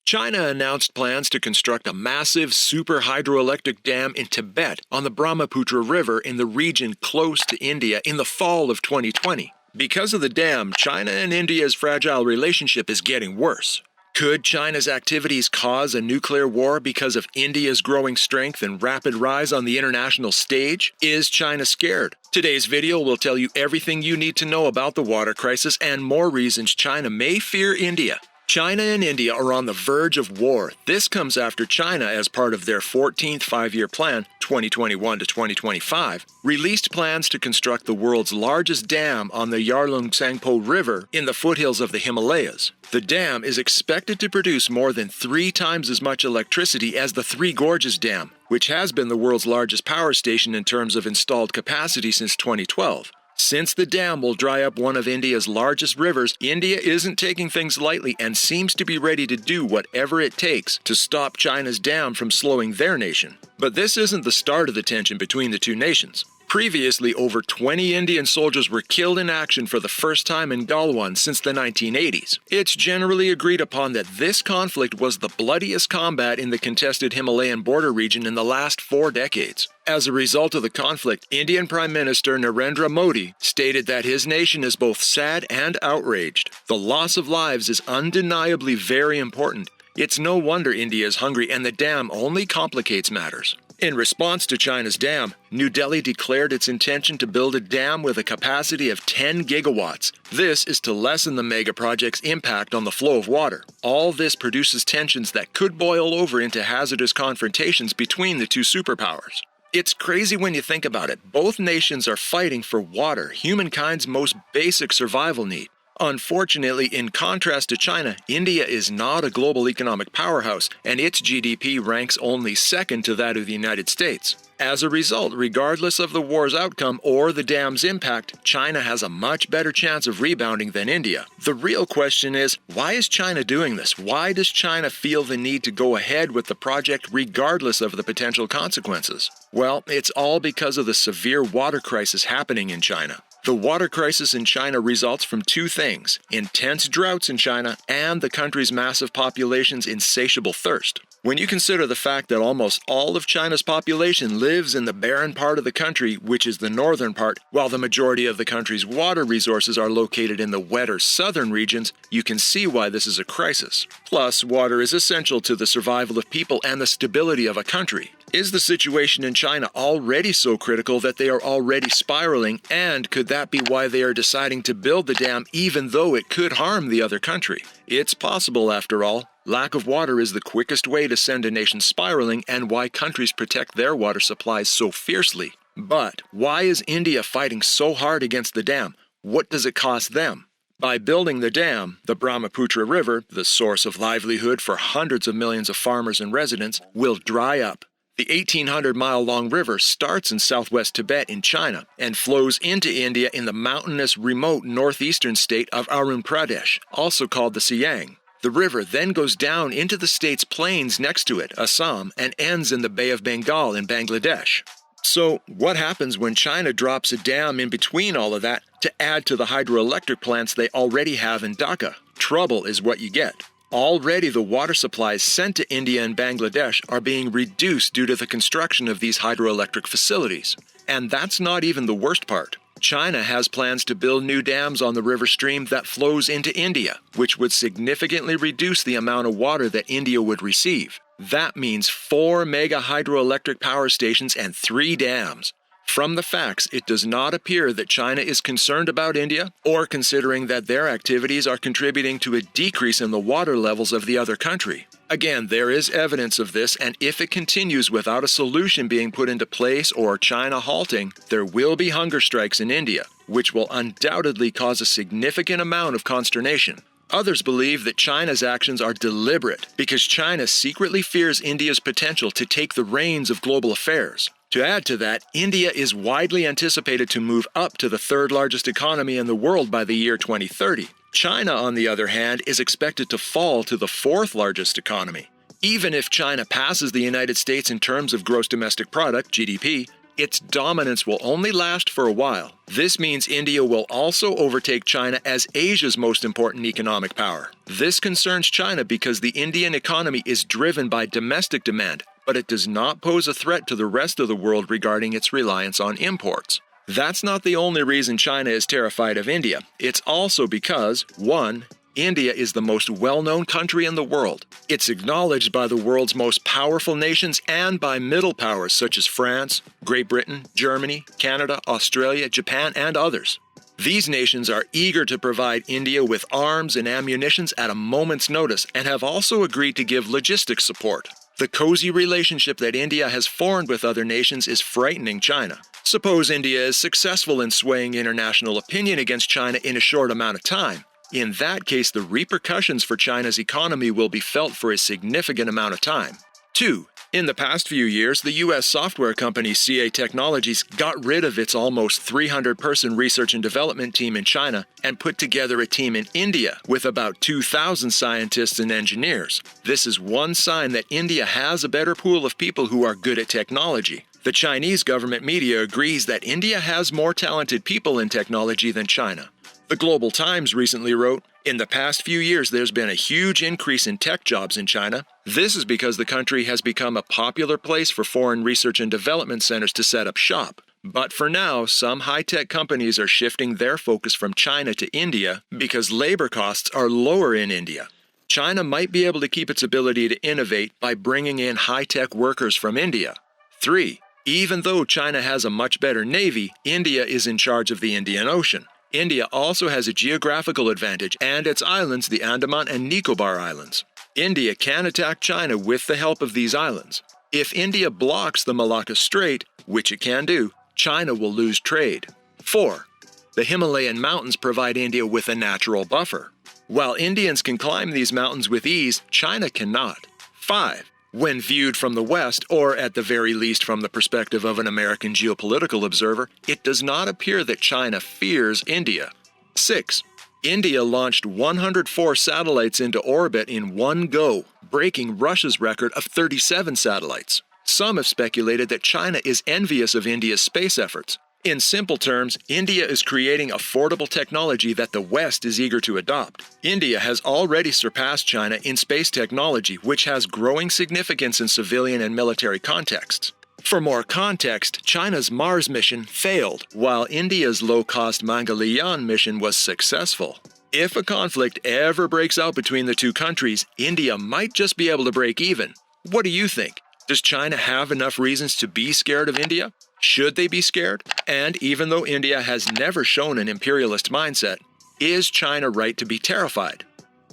China announced plans to construct a massive super hydroelectric dam in Tibet on the Brahmaputra River in the region close to India in the fall of 2020. Because of the dam, China and India's fragile relationship is getting worse. Could China's activities cause a nuclear war because of India's growing strength and rapid rise on the international stage? Is China scared? Today's video will tell you everything you need to know about the water crisis and more reasons China may fear India. China and India are on the verge of war. This comes after China, as part of their 14th five-year plan, 2021 to 2025, released plans to construct the world's largest dam on the Yarlung-Tsangpo River in the foothills of the Himalayas. The dam is expected to produce more than 3 times as much electricity as the Three Gorges Dam, which has been the world's largest power station in terms of installed capacity since 2012. Since the dam will dry up one of India's largest rivers, India isn't taking things lightly and seems to be ready to do whatever it takes to stop China's dam from slowing their nation. But this isn't the start of the tension between the two nations. Previously, over 20 Indian soldiers were killed in action for the first time in Galwan since the 1980s. It's generally agreed upon that this conflict was the bloodiest combat in the contested Himalayan border region in the last 4 decades. As a result of the conflict, Indian Prime Minister Narendra Modi stated that his nation is both sad and outraged. The loss of lives is undeniably very important. It's no wonder India is hungry, and the dam only complicates matters. In response to China's dam, New Delhi declared its intention to build a dam with a capacity of 10 gigawatts. This is to lessen the mega project's impact on the flow of water. All this produces tensions that could boil over into hazardous confrontations between the two superpowers. It's crazy when you think about it. Both nations are fighting for water, humankind's most basic survival need. Unfortunately, in contrast to China, India is not a global economic powerhouse, and its GDP ranks only second to that of the United States. As a result, regardless of the war's outcome or the dam's impact, China has a much better chance of rebounding than India. The real question is, why is China doing this? Why does China feel the need to go ahead with the project regardless of the potential consequences? Well, it's all because of the severe water crisis happening in China. The water crisis in China results from 2 things: intense droughts in China and the country's massive population's insatiable thirst. When you consider the fact that almost all of China's population lives in the barren part of the country, which is the northern part, while the majority of the country's water resources are located in the wetter southern regions, you can see why this is a crisis. Plus, water is essential to the survival of people and the stability of a country. Is the situation in China already so critical that they are already spiraling, and could that be why they are deciding to build the dam even though it could harm the other country? It's possible, after all. Lack of water is the quickest way to send a nation spiraling, and why countries protect their water supplies so fiercely. But why is India fighting so hard against the dam? What does it cost them? By building the dam, the Brahmaputra River, the source of livelihood for hundreds of millions of farmers and residents, will dry up. The 1,800-mile-long river starts in southwest Tibet in China and flows into India in the mountainous, remote northeastern state of Arunachal Pradesh, also called the Siang. The river then goes down into the state's plains next to it, Assam, and ends in the Bay of Bengal in Bangladesh. So, what happens when China drops a dam in between all of that to add to the hydroelectric plants they already have in Dhaka? Trouble is what you get. Already the water supplies sent to India and Bangladesh are being reduced due to the construction of these hydroelectric facilities. And that's not even the worst part. China has plans to build new dams on the river stream that flows into India, which would significantly reduce the amount of water that India would receive. That means 4 mega hydroelectric power stations and 3 dams. From the facts, it does not appear that China is concerned about India or considering that their activities are contributing to a decrease in the water levels of the other country. Again, there is evidence of this, and if it continues without a solution being put into place or China halting, there will be hunger strikes in India, which will undoubtedly cause a significant amount of consternation. Others believe that China's actions are deliberate because China secretly fears India's potential to take the reins of global affairs. To add to that, India is widely anticipated to move up to the 3rd largest economy in the world by the year 2030. China, on the other hand, is expected to fall to the 4th largest economy. Even if China passes the United States in terms of gross domestic product, GDP, its dominance will only last for a while. This means India will also overtake China as Asia's most important economic power. This concerns China because the Indian economy is driven by domestic demand, but it does not pose a threat to the rest of the world regarding its reliance on imports. That's not the only reason China is terrified of India. It's also because, 1. India is the most well-known country in the world. It's acknowledged by the world's most powerful nations and by middle powers such as France, Great Britain, Germany, Canada, Australia, Japan, and others. These nations are eager to provide India with arms and ammunition at a moment's notice and have also agreed to give logistics support. The cozy relationship that India has formed with other nations is frightening China. Suppose India is successful in swaying international opinion against China in a short amount of time. In that case, the repercussions for China's economy will be felt for a significant amount of time. 2. In the past few years, the U.S. software company CA Technologies got rid of its almost 300-person research and development team in China and put together a team in India with about 2,000 scientists and engineers. This is one sign that India has a better pool of people who are good at technology. The Chinese government media agrees that India has more talented people in technology than China. The Global Times recently wrote, "In the past few years, there's been a huge increase in tech jobs in China. This is because the country has become a popular place for foreign research and development centers to set up shop. But for now, some high-tech companies are shifting their focus from China to India because labor costs are lower in India. China might be able to keep its ability to innovate by bringing in high-tech workers from India." 3. Even though China has a much better navy, India is in charge of the Indian Ocean. India also has a geographical advantage and its islands, the Andaman and Nicobar Islands. India can attack China with the help of these islands. If India blocks the Malacca Strait, which it can do, China will lose trade. 4. The Himalayan mountains provide India with a natural buffer. While Indians can climb these mountains with ease, China cannot. 5. When viewed from the West, or at the very least from the perspective of an American geopolitical observer, it does not appear that China fears India. 6. India launched 104 satellites into orbit in one go, breaking Russia's record of 37 satellites. Some have speculated that China is envious of India's space efforts. In simple terms, India is creating affordable technology that the West is eager to adopt. India has already surpassed China in space technology, which has growing significance in civilian and military contexts. For more context, China's Mars mission failed, while India's low-cost Mangalyaan mission was successful. If a conflict ever breaks out between the two countries, India might just be able to break even. What do you think? Does China have enough reasons to be scared of India? Should they be scared? And even though India has never shown an imperialist mindset, is China right to be terrified?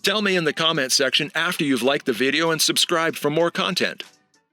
Tell me in the comments section after you've liked the video and subscribed for more content.